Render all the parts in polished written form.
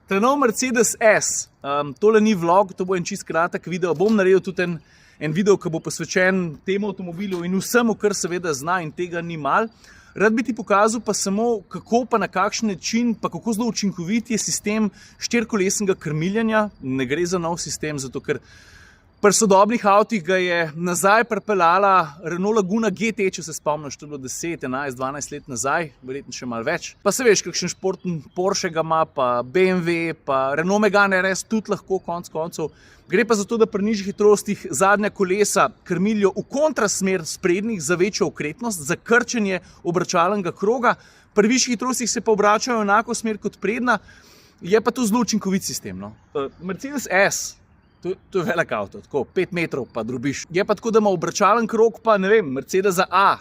Trenutno Mercedes S. Tole ni vlog, to bo en čist kratek video. Bom naredil tudi en video, ki bo posvečen temu avtomobilu in vsemu, kar seveda zna, in tega ni malo. Rad bi ti pokazal pa samo, kako pa na kakšen način, pa kako zelo učinkovit je sistem štirikolesnega krmiljenja. Ne gre za nov sistem, zato ker pri sodobnih avtih ga je nazaj pripeljala Renault Laguna GT, če se spomniš, to je bilo 10, 11, 12 let nazaj, verjetno še malo več. Pa se veš, kakšen športen Porsche ga ima, pa BMW, pa Renault Megane RS tudi lahko konec koncev. Gre pa za to, da pri nižjih hitrostih zadnja kolesa krmilijo v kontrasmer sprednjih za večjo okretnost, za krčenje obračalnega kroga. Pri višjih hitrostih se pa obračajo enako smer kot prednja. Je pa to zelo učinkovit sistem, no. Mercedes S. To je velik avto, tako 5 metrov pa drobiš. Je pa tako, da ima obračalen krog, pa ne vem, Mercedesa A.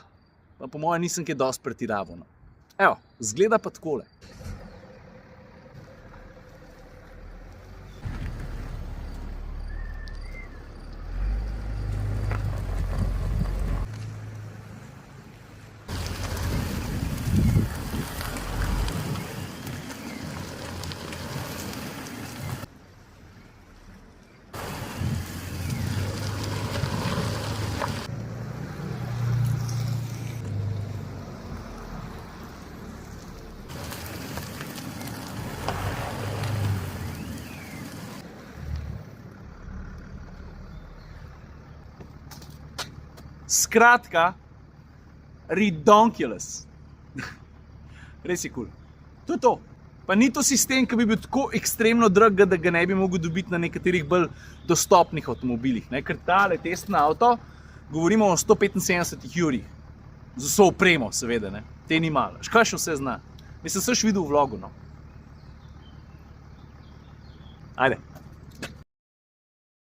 Pa po mojem nisem kaj dosti pretiraval. No. Evo, zgleda pa takole. Skratka, redonkulous. Res je kul. To je to. Pa ni to sistem, ki bi bil tako ekstremno drag, da ga ne bi mogel dobiti na nekaterih bolj dostopnih avtomobilih. Ker tale testni avto, govorimo o 175 jurih. Z vso opremo, seveda. Te ni malo. Kaj še vse zna? Mislim, sem še videl v vlogu. No. Ajde.